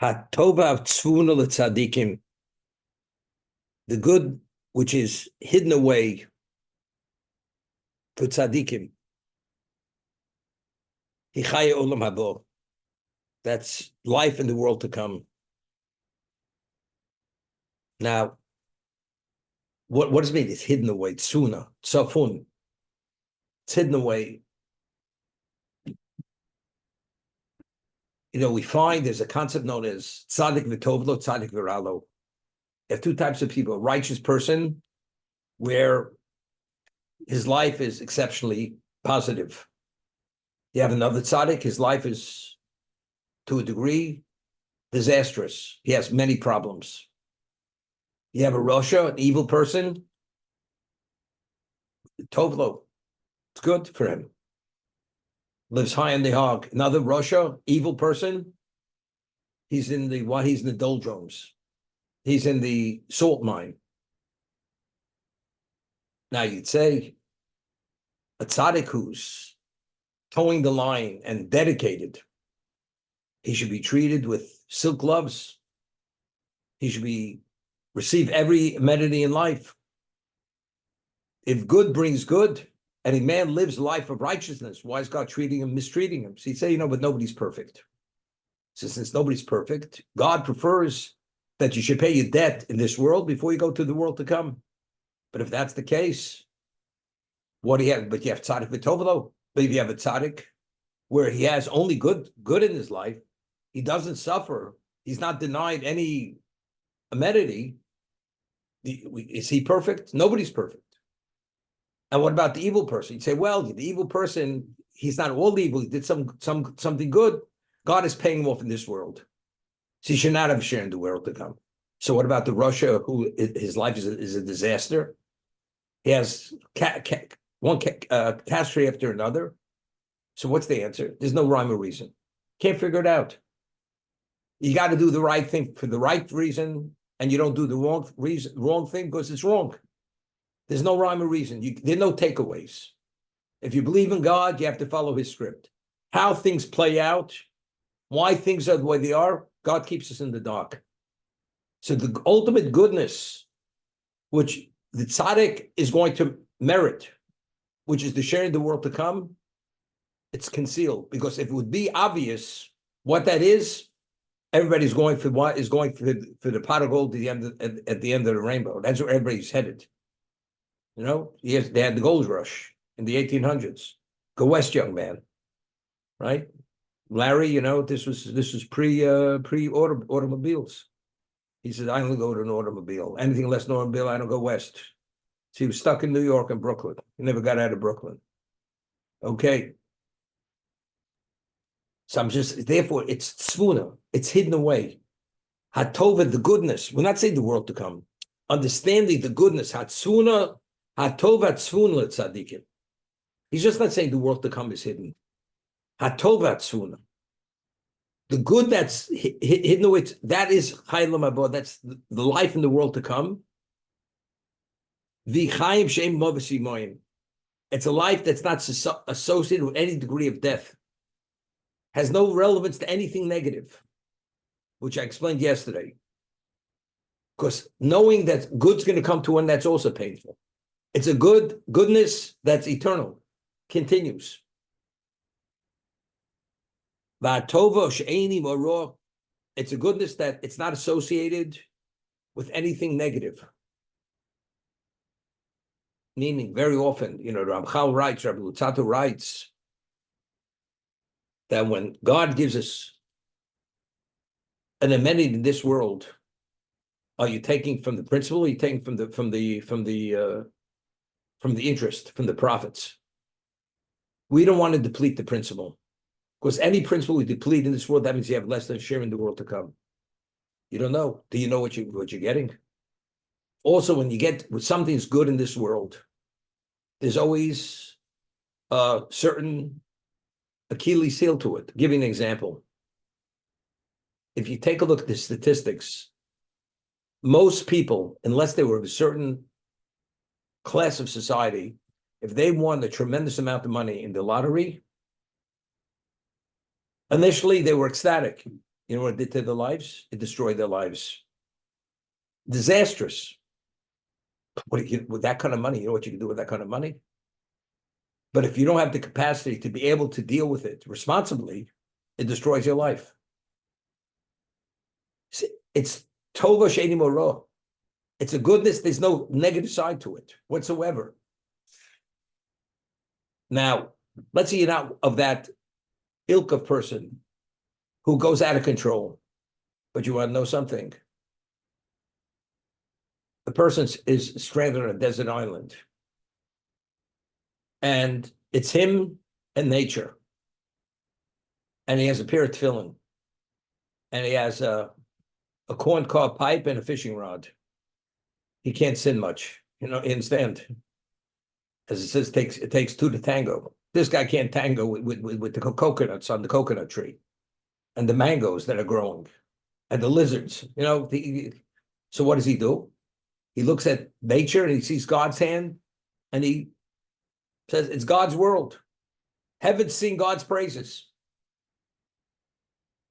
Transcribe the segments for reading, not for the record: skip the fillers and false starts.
Hatova tzvuna l'tzadikim, the good which is hidden away for tzadikim. Hichaya olam habo, that's life in the world to come. Now, what does it mean? It's hidden away. Tzuna, tzafun. It's hidden away. We find there's a concept known as tzadik v'tovlo, tzadik v'ralo. You have two types of people: a righteous person, where his life is exceptionally positive. You have another tzaddik, his life is, to a degree, disastrous. He has many problems. You have a Rasha, an evil person, tovlo, it's good for him. Lives high in the hog. Another Rasha, evil person, he's in the doldrums. He's in the salt mine. Now you'd say a tzaddik who's towing the line and dedicated, he should be treated with silk gloves. He should receive every amenity in life. If good brings good, and a man lives a life of righteousness, why is God mistreating him? So he'd say, but nobody's perfect. So since nobody's perfect, God prefers that you should pay your debt in this world before you go to the world to come. But if that's the case, what do you have? But you have tzaddik v'tovlo. But if you have a tzaddik where he has only good in his life, he doesn't suffer, he's not denied any amenity, is he perfect? Nobody's perfect. And what about the evil person? You'd say, well, the evil person, he's not all evil. He did something good. God is paying him off in this world. So he should not have a share in the world to come. So what about the Rasha who his life is a disaster? He has one catastrophe after another. So what's the answer? There's no rhyme or reason. Can't figure it out. You got to do the right thing for the right reason, and you don't do the wrong thing because it's wrong. There's no rhyme or reason. There are no takeaways. If you believe in God, you have to follow his script. How things play out, why things are the way they are, God keeps us in the dark. So the ultimate goodness, which the tzaddik is going to merit, which is the share in the world to come, it's concealed. Because if it would be obvious what that is, everybody's going for the pot of gold at the end of the rainbow. That's where everybody's headed. They had the gold rush in the 1800s. Go west, young man. Right? Larry, this was pre automobiles. He said, I only go to an automobile. Anything less than an automobile, I don't go west. So he was stuck in New York and Brooklyn. He never got out of Brooklyn. Okay. So therefore, it's tzvuna. It's hidden away. Hatova, the goodness. We're not saying the world to come. Understanding the goodness. Hatzuna, hatova tzvuna tzadikim. He's just not saying the world to come is hidden. Hatova tzvuna. The good that's hidden away, that is chaylam haba. That's the life in the world to come. V'chayim she'em movasi moyim. It's a life that's not associated with any degree of death. Has no relevance to anything negative, which I explained yesterday. Because knowing that good's going to come to one, that's also painful. It's a goodness that's eternal, continues. It's a goodness that it's not associated with anything negative. Meaning, very often, Ramchal writes, Rabbi Lutzato writes, that when God gives us an amenity in this world, are you taking from the principle? Or are you taking from the interest, from the profits? We don't want to deplete the principle, because any principle we deplete in this world, that means you have less than a share in the world to come. You don't know. Do you know what you're getting? Also, when something's good in this world, there's always a certain Achilles heel to it. I'll give you an example. If you take a look at the statistics, most people, unless they were of a certain class of society, if they won a tremendous amount of money in the lottery, initially they were ecstatic. You know what it did to their lives? It destroyed their lives. Disastrous. With that kind of money, you know what you can do with that kind of money? But if you don't have the capacity to be able to deal with it responsibly, it destroys your life. It's tova she'eni moro. It's a goodness. There's no negative side to it whatsoever. Now, let's say you're not of that ilk of person who goes out of control, but you want to know something. The person is stranded on a desert island, and it's him and nature. And he has a pair of tefillin, and he has a corncob pipe and a fishing rod. He can't sin much, you understand? As it says, it takes two to tango. This guy can't tango with the coconuts on the coconut tree, and the mangoes that are growing, and the lizards. So what does he do? He looks at nature and he sees God's hand, and he says, it's God's world. Heaven's sing God's praises.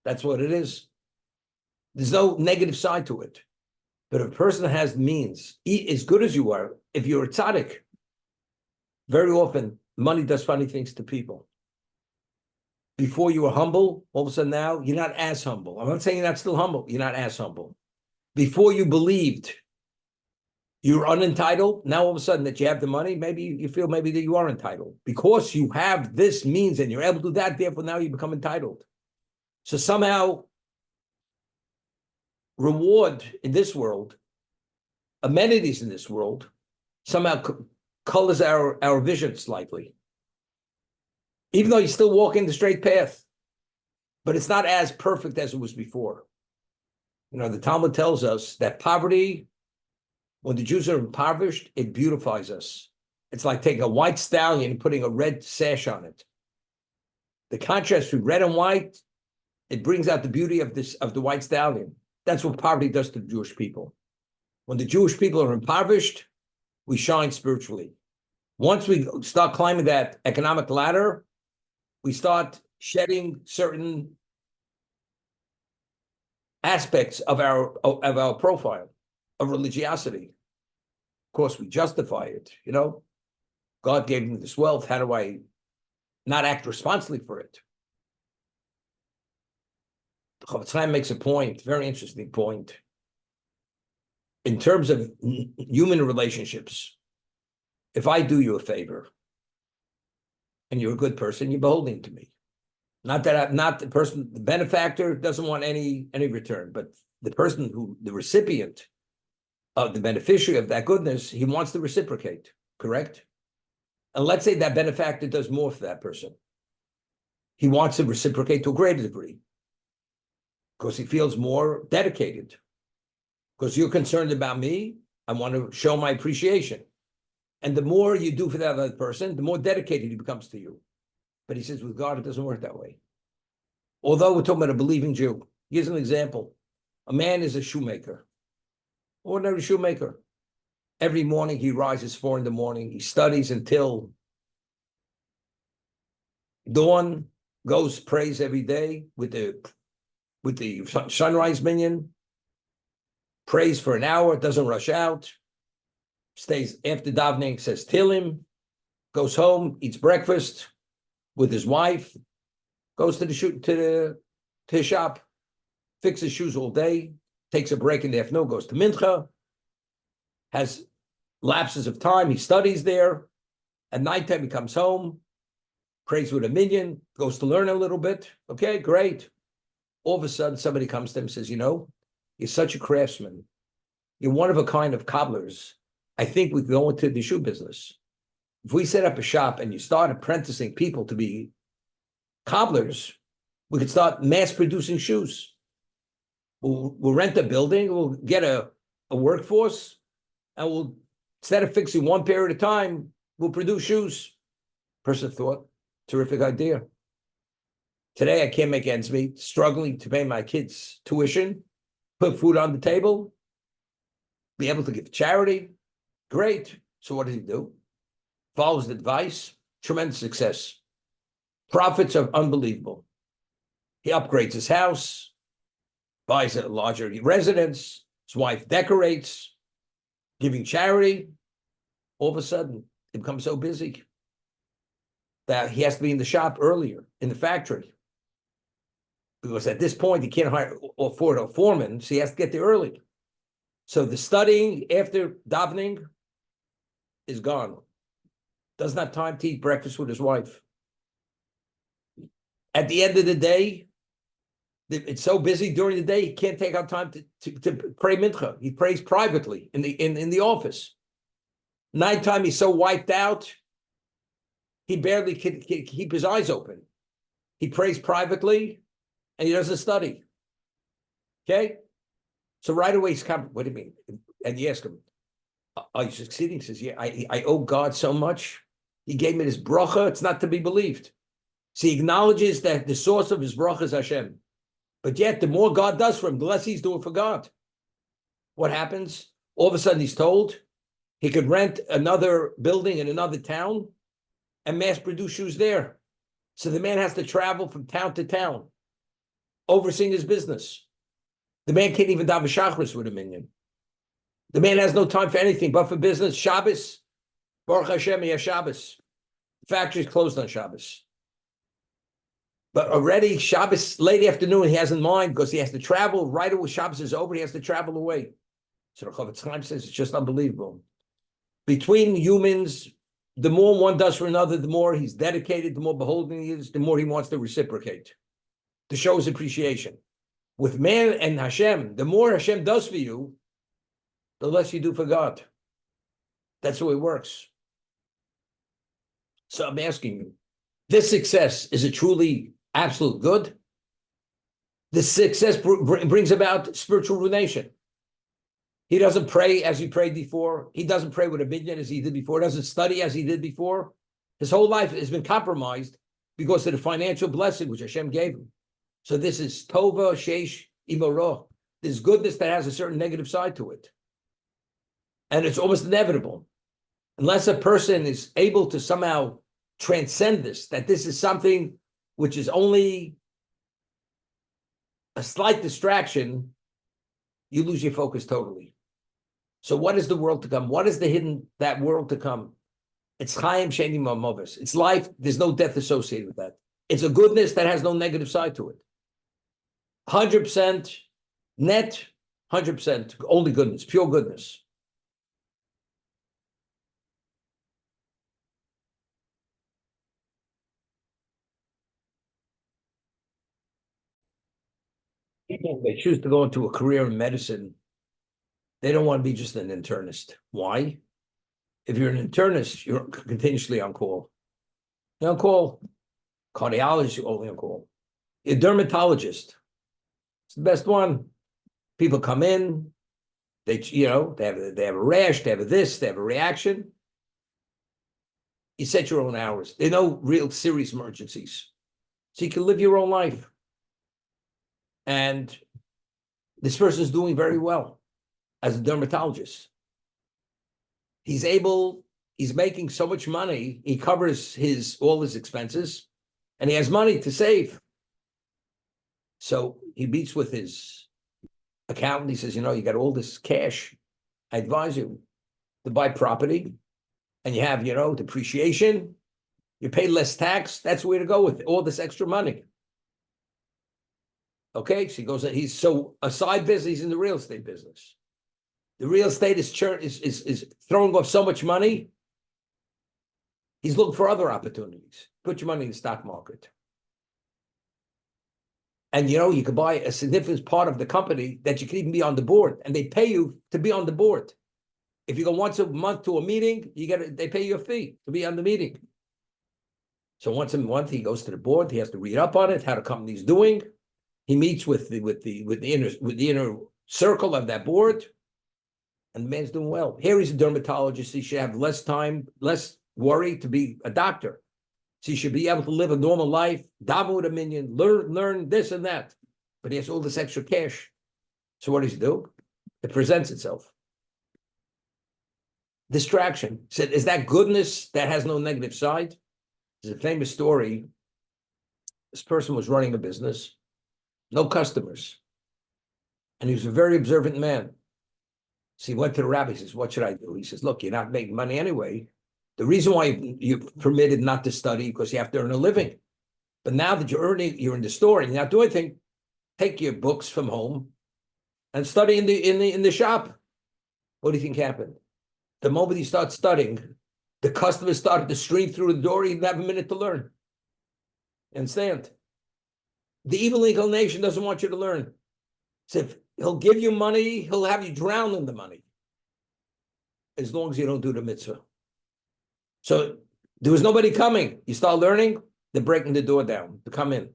That's what it is. There's no negative side to it. But if a person has means, as good as you are, if you're a tzaddik, very often money does funny things to people. Before you were humble, all of a sudden now you're not as humble. I'm not saying you're not still humble. You're not as humble. Before you believed you're unentitled, now all of a sudden that you have the money, maybe you feel maybe that you are entitled. Because you have this means and you're able to do that, therefore now you become entitled. So somehow reward in this world, amenities in this world, somehow colors our vision slightly. Even though you still walk in the straight path, but it's not as perfect as it was before. The Talmud tells us that poverty, when the Jews are impoverished, it beautifies us. It's like taking a white stallion and putting a red sash on it. The contrast between red and white, it brings out the beauty of the white stallion. That's what poverty does to the Jewish people. When the Jewish people are impoverished, we shine spiritually. Once we start climbing that economic ladder, we start shedding certain aspects of our profile of religiosity. Of course, we justify it. God gave me this wealth. How do I not act responsibly for it? The Chofetz Chaim makes a point, very interesting point. In terms of human relationships, if I do you a favor and you're a good person, you're beholden to me. Not that I'm not the person, the benefactor doesn't want any return, but the recipient of the beneficiary of that goodness, he wants to reciprocate, correct? And let's say that benefactor does more for that person. He wants to reciprocate to a greater degree because he feels more dedicated. Because you're concerned about me, I want to show my appreciation. And the more you do for that other person, the more dedicated he becomes to you. But he says, with God, it doesn't work that way. Although we're talking about a believing Jew. Here's an example. A man is a shoemaker, ordinary shoemaker. Every morning he rises 4 a.m. He studies until dawn, goes, prays every day with the sunrise minyan, prays for an hour, doesn't rush out, stays after davening, says Tehillim, goes home, eats breakfast with his wife, goes to his shop, fixes shoes all day, takes a break in the afternoon, goes to mincha, has lapses of time, he studies there. At nighttime, he comes home, prays with a minyan, goes to learn a little bit. Okay, great. All of a sudden, somebody comes to him and says, you're such a craftsman. You're one of a kind of cobblers. I think we could go into the shoe business. If we set up a shop and you start apprenticing people to be cobblers, we could start mass producing shoes. We'll rent a building, we'll get a workforce, and we'll, instead of fixing one pair at a time, we'll produce shoes. Person thought, terrific idea. Today, I can't make ends meet, struggling to pay my kids' tuition, put food on the table, be able to give charity. Great. So what does he do? Follows the advice, tremendous success. Profits are unbelievable. He upgrades his house, buys a larger residence, his wife decorates, giving charity. All of a sudden, it becomes so busy that he has to be in the shop earlier, in the factory. Because at this point, he can't afford a foreman, so he has to get there early. So the studying after davening is gone. Doesn't have time to eat breakfast with his wife. At the end of the day, it's so busy during the day, he can't take out time to pray mincha. He prays privately in the office. Nighttime, he's so wiped out, he barely can keep his eyes open. He prays privately, and he doesn't study. Okay? So right away, he's come, what do you mean? And you ask him, are you succeeding? He says, yeah, I owe God so much. He gave me this bracha. It's not to be believed. So he acknowledges that the source of his bracha is Hashem. But yet, the more God does for him, the less he's doing for God. What happens? All of a sudden, he's told he could rent another building in another town and mass produce shoes there. So the man has to travel from town to town, overseeing his business. The man can't even daven shachris with a minion. The man has no time for anything but for business. Shabbos, Baruch Hashem, yeah, Shabbos. The factory's closed on Shabbos. But already Shabbos, late afternoon, he has in mind because he has to travel right away. Shabbos is over, he has to travel away. So the Chavetz Chaim says it's just unbelievable. Between humans, the more one does for another, the more he's dedicated, the more beholden he is, the more he wants to reciprocate, to show his appreciation. With man and Hashem, the more Hashem does for you, the less you do for God. That's the way it works. So I'm asking you, this success, is it truly absolute good? This success brings about spiritual ruination. He doesn't pray as he prayed before. He doesn't pray with a minyan as he did before. He doesn't study as he did before. His whole life has been compromised because of the financial blessing which Hashem gave him. So this is tova sheish imoro. This goodness that has a certain negative side to it. And it's almost inevitable. Unless a person is able to somehow transcend this, that this is something which is only a slight distraction, you lose your focus totally. So what is the world to come? What is the hidden, that world to come? It's Chaim Sheni Mamovis. It's life. There's no death associated with that. It's a goodness that has no negative side to it. 100% net, 100% only goodness, pure goodness. People, they choose to go into a career in medicine, they don't want to be just an internist. Why? If you're an internist, you're continuously on call. You're on call. Cardiologist, you're only on call. A dermatologist, it's the best one. People come in, they have a rash, they have this, they have a reaction. You set your own hours. There are no real serious emergencies. So you can live your own life. And this person is doing very well as a dermatologist. He's making so much money, he covers all his expenses, and he has money to save. So he meets with his accountant. He says, you got all this cash. I advise you to buy property, and you have, depreciation. You pay less tax. That's where to go with all this extra money. Okay, so he goes, he's a side business, he's in the real estate business. The real estate is throwing off so much money. He's looking for other opportunities. Put your money in the stock market. And you can buy a significant part of the company that you can even be on the board, and they pay you to be on the board. If you go once a month to a meeting, they pay you a fee to be on the meeting. So once a month he goes to the board, he has to read up on it, how the company's doing. He meets with the inner circle of that board, and the man's doing well. Here he's a dermatologist. He should have less time, less worry to be a doctor. So he should be able to live a normal life, daven with a minyan, learn this and that. But he has all this extra cash. So what does he do? It presents itself. Distraction. He said, is that goodness that has no negative side? There's a famous story. This person was running a business. No customers. And he was a very observant man. So he went to the rabbi, he says, what should I do? He says, look, you're not making money anyway. The reason why you're permitted not to study because you have to earn a living. But now that you're earning, you're in the store and you're not doing anything, take your books from home and study in the shop. What do you think happened? The moment he started studying, the customers started to stream through the door. He didn't have a minute to learn. Understand? The evil inclination doesn't want you to learn. So if he'll give you money, he'll have you drown in the money. As long as you don't do the mitzvah. So there was nobody coming. You start learning, they're breaking the door down to come in.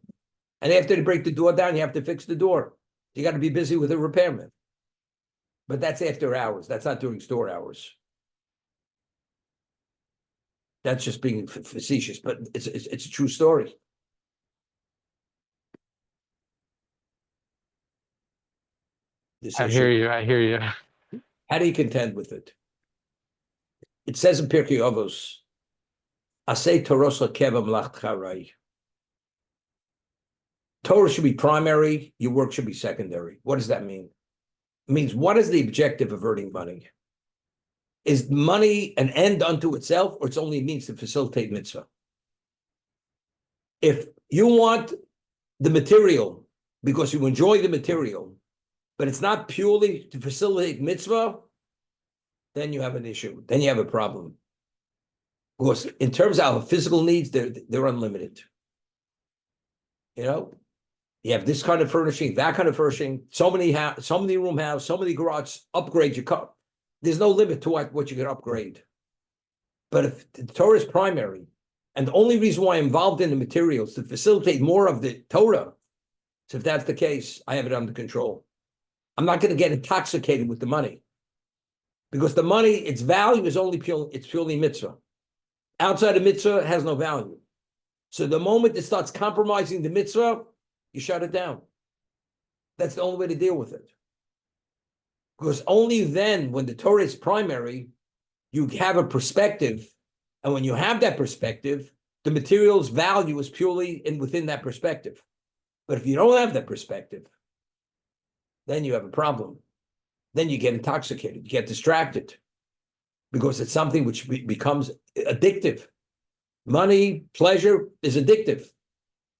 And after they break the door down, you have to fix the door. You got to be busy with a repairman. But that's after hours. That's not during store hours. That's just being facetious, but it's a true story. I hear you. I hear you. How do you contend with it? It says in Pirkei Avos, "Asay Torah keva mlachcharai." Torah should be primary. Your work should be secondary. What does that mean? It means, what is the objective of earning money? Is money an end unto itself, or it's only a means to facilitate mitzvah? If you want the material because you enjoy the material, but it's not purely to facilitate mitzvah, then you have an issue. Then you have a problem. Because in terms of our physical needs, they're unlimited. You know, you have this kind of furnishing, that kind of furnishing, so many room house, so many garage, upgrade your car. There's no limit to what you can upgrade. But if the Torah is primary, and the only reason why I'm involved in the materials to facilitate more of the Torah, so if that's the case, I have it under control. I'm not going to get intoxicated with the money. Because the money, its value is purely mitzvah. Outside of mitzvah, it has no value. So the moment it starts compromising the mitzvah, you shut it down. That's the only way to deal with it. Because only then, when the Torah is primary, you have a perspective. And when you have that perspective, the material's value is purely within that perspective. But if you don't have that perspective, then you have a problem. Then you get intoxicated, you get distracted, because it's something which becomes addictive. Money, pleasure is addictive.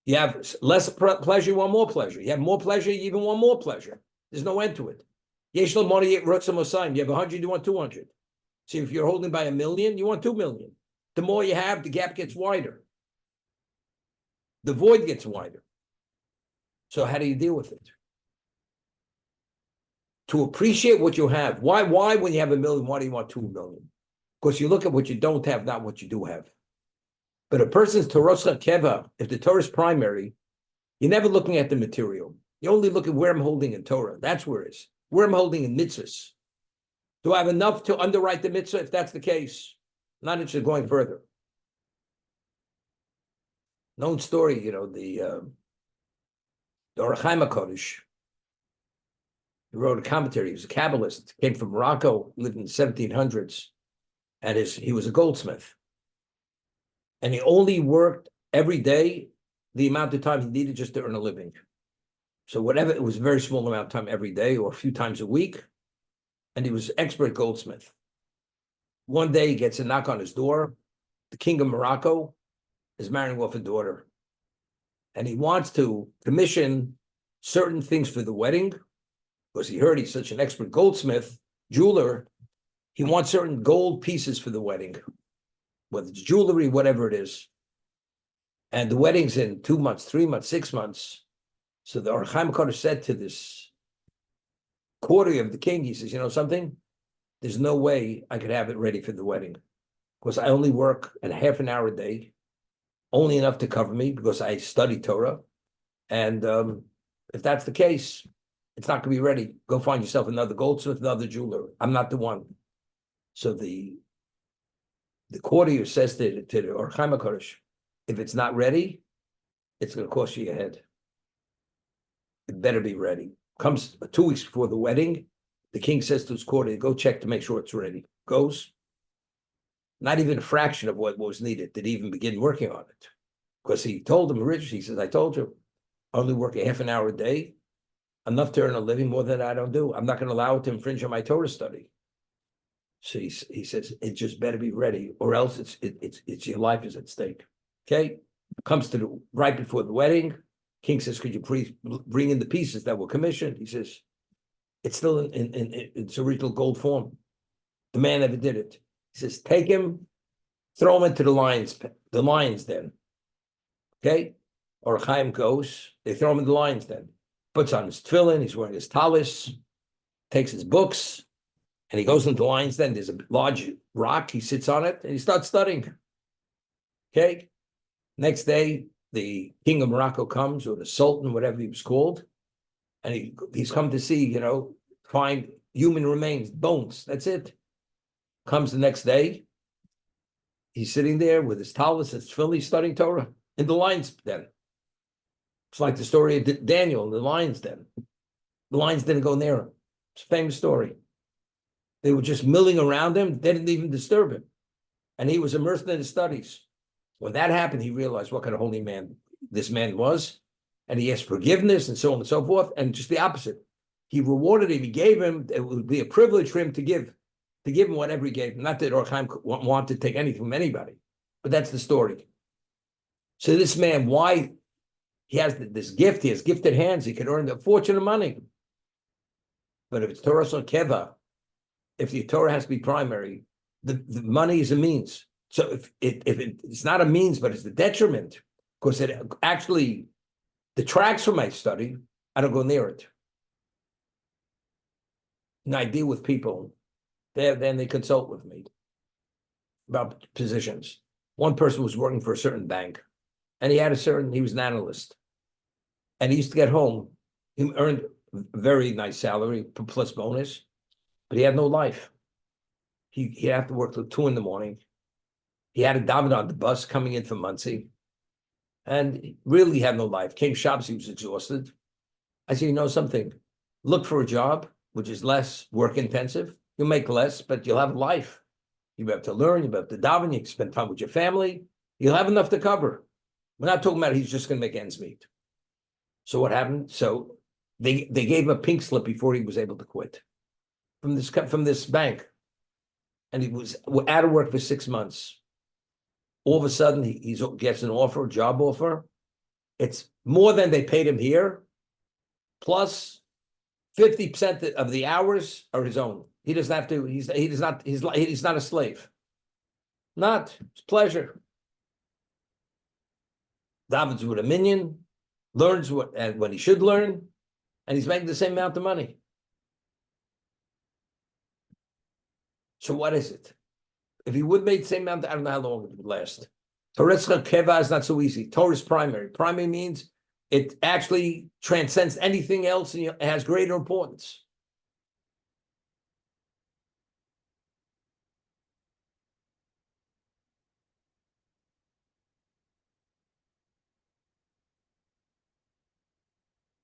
You have less pleasure, you want more pleasure. You have more pleasure, you even want more pleasure. There's no end to it. Yesh lo money, you have 100, you want 200. See, if you're holding by 1 million, you want 2 million. The more you have, the gap gets wider. The void gets wider. So how do you deal with it? To appreciate what you have. Why when you have 1 million, why do you want 2 million? Because you look at what you don't have, not what you do have. But a person's Torah keva, if the Torah is primary, you're never looking at the material. You only look at where I'm holding in Torah. That's where it is. Where I'm holding in mitzvahs. Do I have enough to underwrite the mitzvah? If that's the case, I'm not interested in going further. Known story, the Orach HaKodesh. He wrote a commentary. He was a Kabbalist, came from Morocco, lived in the 1700s, and he was a goldsmith. And he only worked every day the amount of time he needed just to earn a living. So whatever, it was a very small amount of time every day or a few times a week. And he was an expert goldsmith. One day he gets a knock on his door. The king of Morocco is marrying off a daughter. And he wants to commission certain things for the wedding, because he heard he's such an expert goldsmith, jeweler. He wants certain gold pieces for the wedding, whether it's jewelry, whatever it is. And the wedding's in 2 months, 3 months, 6 months. So the Orach HaKodesh said to this courtier of the king, he says, you know something? There's no way I could have it ready for the wedding, because I only work a half an hour a day, only enough to cover me because I study Torah. And if that's the case, it's not going to be ready. Go find yourself another goldsmith, another jeweler. I'm not the one. So the courtier says to the Orach HaKodesh, if it's not ready, it's going to cost you your head. It better be ready. Comes 2 weeks before the wedding, the king says to his courtier, go check to make sure it's ready. Goes. Not even a fraction of what was needed did he even begin working on it. Because he told him originally, he says, I told you, I only work a half an hour a day. enough to earn a living. More than I don't do. I'm not going to allow it to infringe on my Torah study. So he says, it just better be ready, or else it's your life is at stake. Okay, comes to right before the wedding. King says, could you please bring in the pieces that were commissioned? He says, it's still in its original gold form. The man never did it. He says, take him, throw him into the lions den. Okay, or Chaim goes, they throw him in the lions den. Puts on his tefillin, he's wearing his talis, takes his books, and he goes into the lions den. There's a large rock, he sits on it, and he starts studying. Okay, next day, the king of Morocco comes, or the sultan, whatever he was called, and he's come to see, find human remains, bones, that's it. Comes the next day, he's sitting there with his talis, his tefillin, studying Torah in the lions den. It's like the story of Daniel in the lions den. The lions didn't go near him. It's a famous story. They were just milling around him. They didn't even disturb him. And he was immersed in his studies. When that happened, he realized what kind of holy man this man was. And he asked forgiveness and so on and so forth. And just the opposite. He rewarded him. He gave him. It would be a privilege for him to give him whatever he gave him. Not that Orchaim wanted to take anything from anybody. But that's the story. So this man, why he has this gift, he has gifted hands, he can earn a fortune of money. But if it's Torah son keva, if the Torah has to be primary, the money is a means. So if it's not a means, but it's the detriment, because it actually detracts from my study, I don't go near it. And I deal with people, then they consult with me about positions. One person was working for a certain bank, and he was an analyst. And he used to get home, he earned a very nice salary, plus bonus, but he had no life. He had to work till 2 a.m. He had a daven on the bus coming in from Muncie, and really had no life. Came Shabbos, he was exhausted. I said, you know something? Look for a job which is less work intensive. You'll make less, but you'll have life. You have to learn, you have to daven, you can spend time with your family. You'll have enough to cover. We're not talking about he's just going to make ends meet. So what happened? So they gave him a pink slip before he was able to quit from this bank, and he was out of work for 6 months. All of a sudden, he gets an offer, a job offer. It's more than they paid him here, plus 50% of the hours are his own. He doesn't have to. He's not a slave. It's pleasure. David's with a minion, learns what he should learn, and he's making the same amount of money. So what is it? If he would make the same amount, I don't know how long it would last. Torah keva is not so easy. Torah is primary. Primary means it actually transcends anything else, and it has greater importance.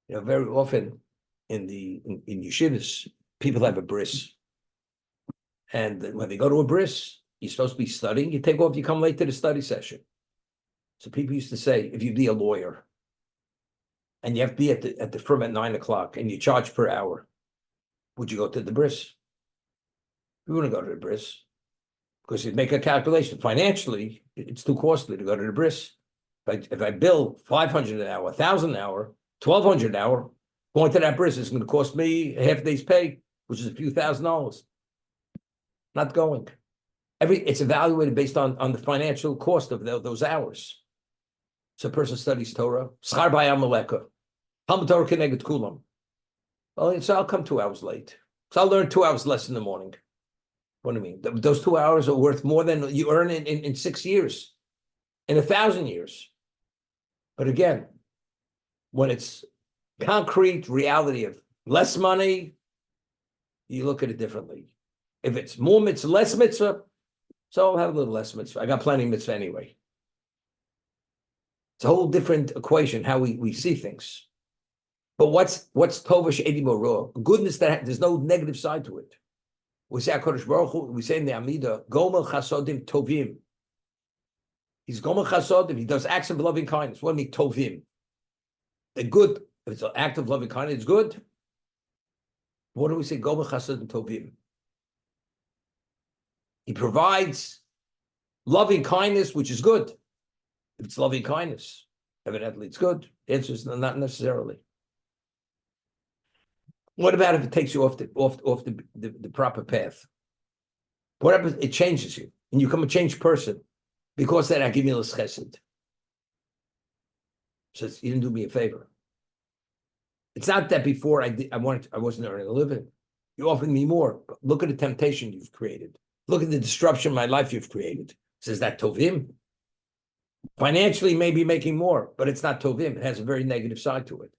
Very often in yeshivas, people have a bris. And when they go to a bris, you're supposed to be studying. You take off, you come late to the study session. So people used to say, if you be a lawyer, and you have to be at the firm at 9 o'clock, and you charge per hour, would you go to the bris? You wouldn't go to the bris, because you'd make a calculation. Financially, it's too costly to go to the bris. If I bill $500 an hour, $1,000 an hour, $1,200 an hour, going to that bris is going to cost me a half a day's pay, which is a few $1,000s. Not going. It's evaluated based on the financial cost of those hours. So a person studies Torah, schar b'ayam maleka, Talmud Torah keneged kulam. Well, so I'll come 2 hours late. So I'll learn 2 hours less in the morning. What do you mean? Those 2 hours are worth more than you earn in 6 years, in 1,000 years. But again, when it's concrete reality of less money, you look at it differently. If it's more mitzvah, less mitzvah, so I'll have a little less mitzvah. I got plenty of mitzvah anyway. It's a whole different equation, how we see things. But what's tovash edimo? Goodness that there's no negative side to it. We say HaKadosh Baruch Hu, we say in the Amida, Gomel Chasodim Tovim. He's Gomel Chasodim. He does acts of loving kindness. What do you mean Tovim? They're good. If it's an act of loving kindness, it's good. What do we say? Go b'chasadim tovim. He provides loving kindness, which is good. If it's loving kindness, evidently it's good. The answer is not necessarily. What about if it takes you off the proper path? What happens? It changes you, and you become a changed person because that I give you less chesed. Says you didn't do me a favor. It's not that before I wasn't earning a living. You offered me more. But look at the temptation you've created. Look at the disruption in my life you've created. Says that tovim. Financially, maybe making more, but it's not tovim. It has a very negative side to it.